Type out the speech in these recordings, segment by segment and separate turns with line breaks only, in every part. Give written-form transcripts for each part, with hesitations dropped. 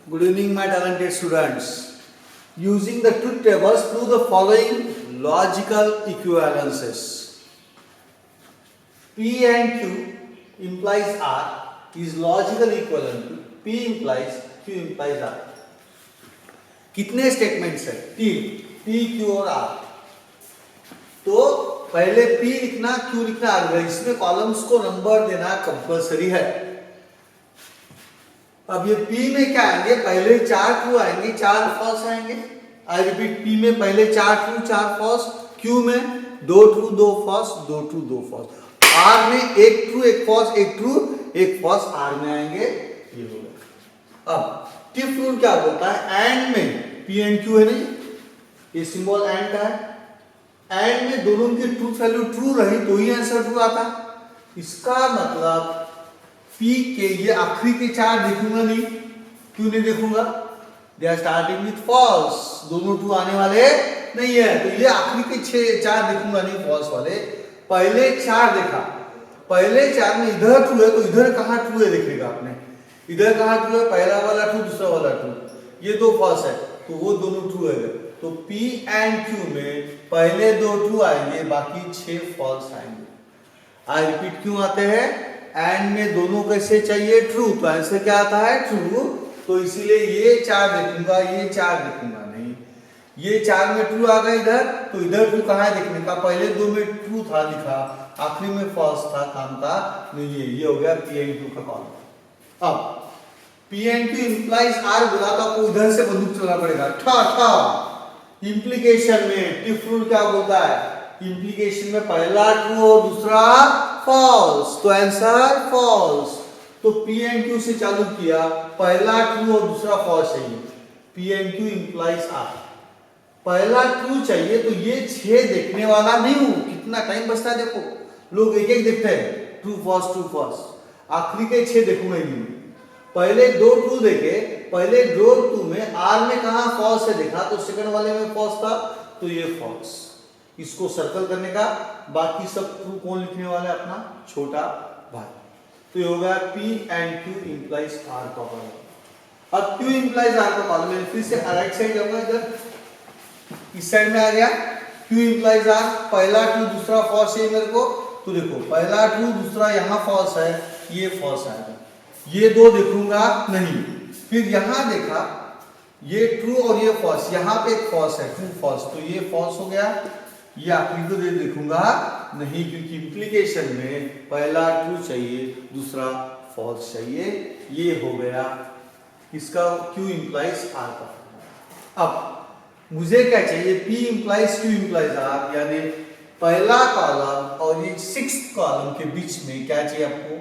Good evening, my talented students. Using the truth tables, prove the following logical equivalences. P and Q implies R is logical equivalent to P implies Q implies R. कितने statements है? तीन, P, Q और R. तो पहले P लिखना, Q लिखना, R इसमें columns को नंबर देना कंपलसरी है. अब ये P में क्या आएंगे? पहले 4 ट्रू आएंगे, 4 फॉल्स आएंगे. आई रिपीट, P में पहले 4 ट्रू 4 फॉल्स, Q में 2 true 2 false, 2 true 2 false. R में 1 true 1 false, 1 true 1 false R में आएंगे. ये हो गया. अब टिफ रूल क्या बोलता है? एंड में P एंड Q है नहीं, ये सिंबल एंड का है. एंड में दोनों की ट्रूथ वैल्यू ट्रू रही तो ही आंसर ट्रू आता. इसका मतलब P के ये आखिरी के 4 देखूंगा नहीं. क्यों नहीं देखूंगा? They are starting with false, दोनों ट्रू आने वाले नहीं है, तो ये आखिरी के 4 देखूंगा नहीं फॉल्स वाले. पहले 4 देखा, पहले 4 में इधर ट्रू है तो इधर कहां ट्रू है देखेगा आपने. इधर कहां ट्रू है? पहला वाला ट्रू, दूसरा वाला ट्रू. ये 2 फॉल्स है तो वो दोनों ट्रू है. तो P एंड Q में पहले 2 ट्रू आएंगे, बाकी 6 फॉल्स आएंगे. आई रिपीट, क्यों आते हैं? एंड में दोनों कैसे चाहिए? ट्रू. तो आंसर क्या आता है? ट्रू. तो इसीलिए ये 4 देखूंगा, ये 4 देखूंगा नहीं. ये 4 में ट्रू आ गया इधर, तो इधर ट्रू कहाँ है देखने का? पहले 2 में ट्रू था लिखा, आखिरी में फॉल्स था, काम का नहीं. ये हो गया P एंड Q का कॉलम. अब P and Q implies R बोला तो आपको इधर से बंदूक चलाना पड़ेगा. ठा इंप्लीकेशन में टिफ रूल क्या बोलता है? इंप्लीकेशन में पहला ट्रू और दूसरा फॉल्स, तो आंसर फॉल्स. तो P एंड Q से चालू किया, पहला ट्रू और दूसरा फॉल्स चाहिए. P and Q implies R. पहला ट्रू चाहिए तो ये 6 देखने वाला नहीं हूं. कितना टाइम बचता है देखो, लोग एक एक देखते हैं, ट्रू फॉल्स. आखिरी के 6 देखूंगा ही नहीं. पहले 2 ट्रू देखे, पहले 2 ट्रू में R में कहा फॉल्स है देखा, तो सेकंड वाले में फॉल्स था, तो ये फॉल्स. इसको सर्कल करने का, बाकी सब ट्रू कौन लिखने वाला है? अपना छोटा भाई. तो ये हो गया P and Q implies R का कॉलम. अब Q इंप्लाइज R का कॉलम में फिर से राइट साइड जाऊंगा, इधर इस साइड में आ गया. Q इंप्लाइज R, पहला ट्रू दूसरा फॉल्स है मेरे को. तो देखो, पहला ट्रू दूसरा यहाँ फॉल्स है, ये फॉल्स आएगा. ये 2 देखूंगा नहीं. फिर यहां देखा, ये ट्रू और ये फॉल्स, यहां पे एक फॉल्स है, ट्रू फॉल्स, तो ये फॉल्स हो गया. ये आखिरी को देखूंगा नहीं, क्योंकि इंप्लीकेशन में पहला ट्रू चाहिए, दूसरा फॉल्स चाहिए. ये हो गया इसका Q इंप्लाइज R का. अब मुझे क्या चाहिए? P implies Q implies R, यानी पहला कॉलम और ये 6th कॉलम के बीच में क्या चाहिए आपको?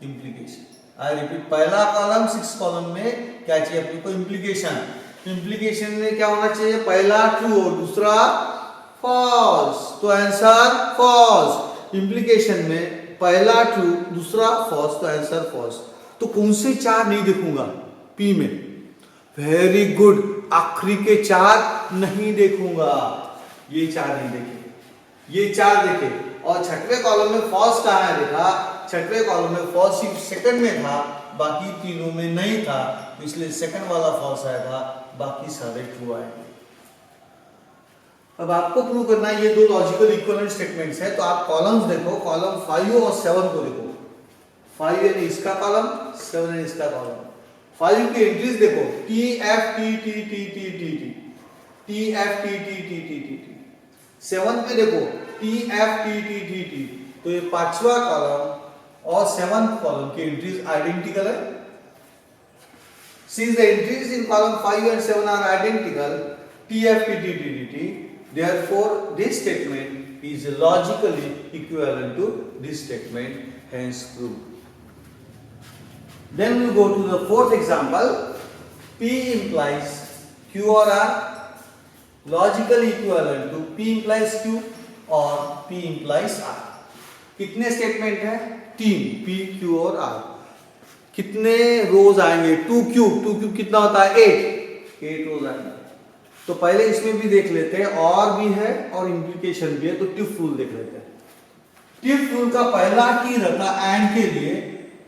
इंप्लीकेशन. आई रिपीट, पहला कॉलम 6 कॉलम में क्या चाहिए अपने को? इंप्लीकेशन. इंप्लीकेशन में क्या होना चाहिए? पहला ट्रू और दूसरा फॉल्स, तो आंसर फॉल्स. इंप्लीकेशन में पहला ट्रू दूसरा फॉल्स, तो आंसर फॉल्स. तो कौन से 4 नहीं देखूंगा? P में. वेरी गुड, आखिरी के 4 नहीं देखूंगा. ये 4 नहीं देखे, ये 4 देखे. और छठवें कॉलम में फॉल्स कहाँ है देखा? छठवें कॉलम में फॉल्स सिर्फ सेकंड में था, बाकी तीनों में नहीं था, इसलिए सेकंड वाला फॉल्स आएगा, बाकी सारे ट्रू आएंगे. अब आपको प्रूव करना है ये 2 लॉजिकल इक्विवेलेंट स्टेटमेंट्स है. तो आप कॉलम्स देखो, कॉलम 5 और 7 को देखो. 5 यानी इसका कॉलम, 7 यानी इसका कॉलम. 5 की एंट्रीज देखो, T F T T T T T T T F T T T T T T. 7 पे देखो T F T T T T. तो ये 5वां कॉलम और 7th कॉलम की एंट्रीज आइडेंटिकल है. Since the entries in column 5 and 7 are identical, T F T T T T T, therefore this statement is logically equivalent to this statement, hence proved. Then we go to the 4th example. P implies Q or R, logically equivalent to P implies Q or P implies R. कितने statement है? 3, P, Q और R. कितने रोज आएंगे? 2 cube कितना होता है? 8 रोज आएंगे. तो पहले इसमें भी देख लेते हैं, और भी है और इंप्लीकेशन भी है. तो टिफ रूल देख लेते हैं. टिफ रूल का पहला की रहता एंड के लिए,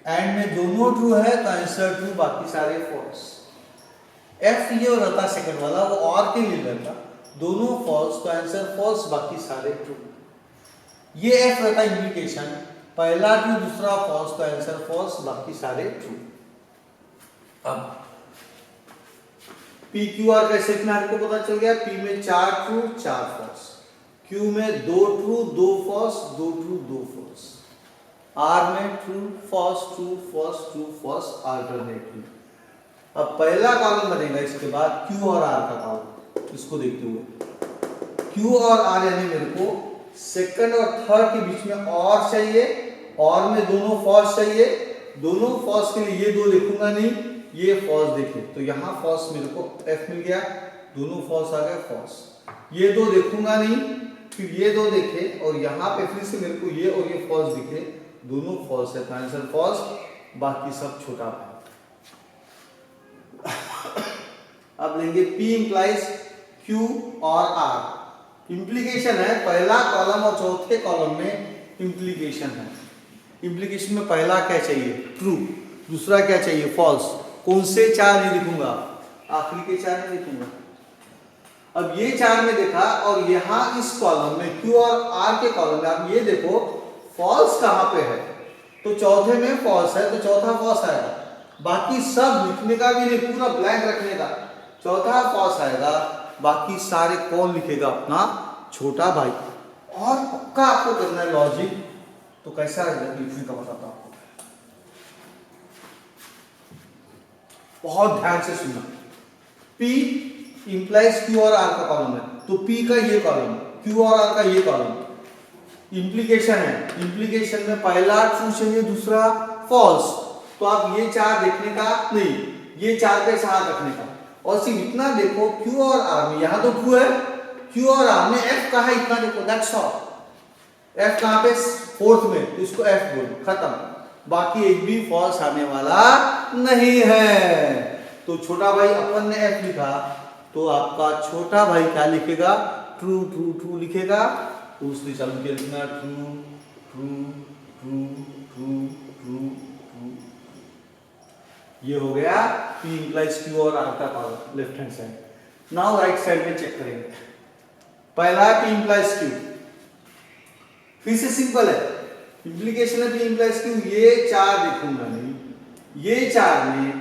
एंड में दोनों ट्रू है तो आंसर ट्रू, बाकी सारे फॉल्स. एफ ये रहता सेकंड वाला, वो और के लिए रहता, दोनों फॉल्स तो आंसर फॉल्स, बाकी सारे ट्रू। ये एफ रहता इंप्लीकेशन, पहला ट्रू दूसरा फॉल्स तो आंसर फॉल्स, बाकी सारे ट्रू। अब पी क्यू आर कैसे लिखना आपको पता चल गया। पी में 4 ट्रू 4 फॉल्स, क्यू में 2 true 2 false 2 true 2 false, R में true false true false true false alternately. अब पहला कॉलम बनेगा, इसके बाद क्यू और आर का कॉलम। इसको देखते हुए क्यू और आर यानी मेरे को सेकंड और थर्ड के बीच में और चाहिए, और में दोनों फॉल्स चाहिए। दोनों फॉल्स के लिए ये दो लिखूंगा नहीं, ये फॉल्स देखिए, तो यहाँ फॉल्स मेरे को एफ मिल गया, दोनों फॉल्स आ गए फॉल्स। ये दो देखूंगा नहीं, फिर ये दो देखे, और यहाँ पे फिर से मेरे को ये और ये फॉल्स दिखे, दोनों फॉल्स है, तो आंसर फॉल्स, बाकी सब छोटा है। अब लेंगे P इंप्लाइज Q और R। इंप्लीकेशन है, पहला कॉलम और चौथे कॉलम में इंप्लीकेशन है। इंप्लीकेशन में पहला क्या चाहिए ट्रू, दूसरा क्या चाहिए फॉल्स। कौन से 4 नहीं लिखूंगा, आखिरी के 4 नहीं लिखूंगा। अब ये 4 में देखा, और यहाँ इस कॉलम में Q और R के कॉलम में आप ये देखो फॉल्स कहाँ पे है, तो चौथे में फॉल्स है, तो चौथा फॉल्स आएगा। बाकी सब लिखने का भी नहीं, पूरा ब्लैंक रखने का, चौथा फॉल्स आएगा, बाकी सारे कौन लिखेगा, अपना छोटा भाई। और पक्का आपको करना है लॉजिक, तो कैसा लिखने का बताता हूं आपको, बहुत ध्यान से सुनना। P इंप्लाइज Q और R का कॉलम है, तो P का ये कॉलम, Q और R का ये कॉलम इंप्लीकेशन है। इंप्लीकेशन में पहला ट्रू चाहिए, दूसरा फॉल्स, तो आप ये 4 देखने का नहीं, ये 4 पे 4 रखने का, और सिर्फ इतना देखो Q और R में, यहां तो ट्रू है, Q और R में F कहाँ है इतना देखो, दैट्स ऑल। F कहाँ पे फोर्थ में, तो इसको F बोलो, खत्म, बाकी एक भी फॉल्स आने वाला नहीं है। तो छोटा भाई अपन ने F लिखा, तो आपका छोटा भाई क्या लिखेगा, ट्रू ट्रू ट्रू लिखेगा, तो उसने चालू किया लिखना true true true true true true. ये हो गया P इंप्लाइज Q और R का column left hand side. Now right side में चेक करेंगे, पहला P इंप्लाइज Q, फिर से सिंपल है, इंप्लीकेशन है P इंप्लाइज Q, ये 4 देखूंगा नहीं, ये 4 में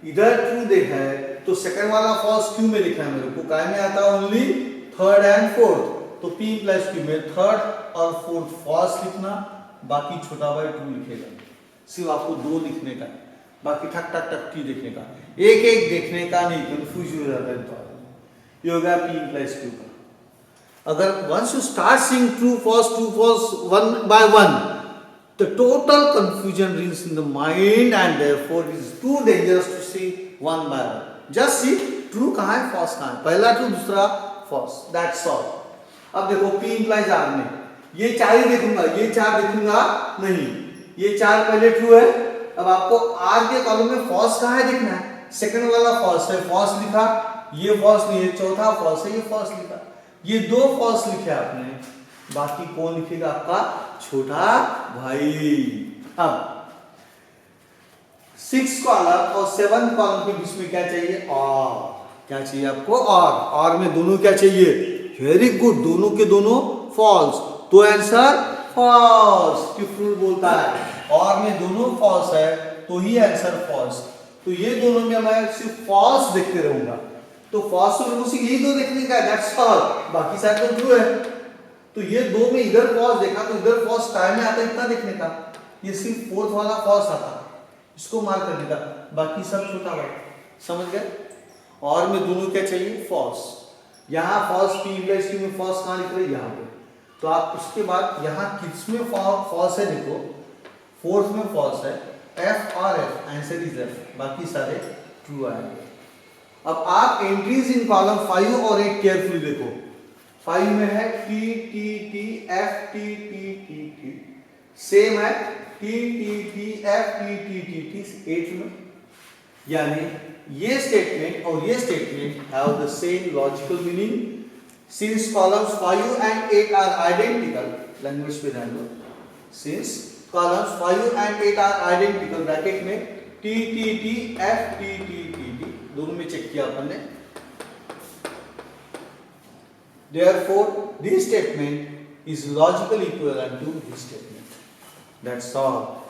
इधर ट्रू देखा है, तो सेकंड वाला फॉल्स Q में लिखा है मेरे को, काय में आता है ओनली थर्ड एंड फोर्थ, तो P इंप्लाइज Q में थर्ड और फोर्थ फॉल्स लिखना, बाकी छोटा भाई ट्रू लिखेगा। सिर्फ आपको 2 लिखने का, बाकी ठक ठक ठक T देखने का, एक एक देखने का नहीं, कंफ्यूज हो जाता है। तो ये हो गया P इंप्लाइज Q का। अगर once you start seeing true false one by one, the total confusion reigns in the mind, and therefore it is too dangerous to see one by one. Just see true कहाँ है false कहाँ है, पहला true दूसरा false, that's all. अब देखो P implies R में ये 4 ही देखूंगा, ये 4 देखूंगा नहीं, ये 4 पहले ट्रू है। अब आपको R के कॉलम में false कहाँ है देखना है, सेकंड वाला false है, false लिखा, ये false नहीं है, चौथा false है, ये false लिखा, ये 2 फॉल्स लिखे आपने, बाकी कौन लिखेगा, आपका छोटा भाई। अब 6 कॉलम और 7 कॉलम के बीच में क्या चाहिए, और क्या चाहिए आपको, और में दोनों क्या चाहिए, वेरी गुड, दोनों के दोनों फॉल्स, तो आंसर फॉल्स। फ्रूट बोलता है और में दोनों फॉल्स है, तो ही आंसर फॉल्स। तो ये दोनों में मैं सिर्फ फॉल्स देखते रहूंगा, तो फॉल्स तो मुझे यही 2 देखने का, दैट्स ऑल, बाकी सारे तो ट्रू है। तो ये 2 में इधर फॉल्स देखा, तो इधर फॉल्स टाइम में आता है इतना देखने का, ये सिर्फ फोर्थ वाला फॉल्स आता, इसको मार्क करने का, बाकी सब छोटा है, समझ गए। और में दोनों क्या चाहिए, फॉल्स। यहाँ फॉल्स P इंप्लाइज Q में फॉल्स कहाँ लिख रहे हैं, यहाँ पे, तो आप उसके बाद यहाँ किस में फॉल्स है देखो, फोर्थ में फॉल्स है, F और F, आंसर इज F, बाकी सारे ट्रू आएंगे। अब आप एंट्रीज इन कॉलम 5 और 8 केयरफुली देखो, 5 में है T T T F T T T T, same है T T T F T T T T 8 में, यानी ये स्टेटमेंट और ये statement have the same logical meaning since columns 5 and 8 are identical. Language पे ध्यान दो, since columns 5 and 8 are identical, bracket में T T T F T T T T दोनों में चेक किया अपन ने। Therefore, this statement is logical equivalent to this statement. That's all.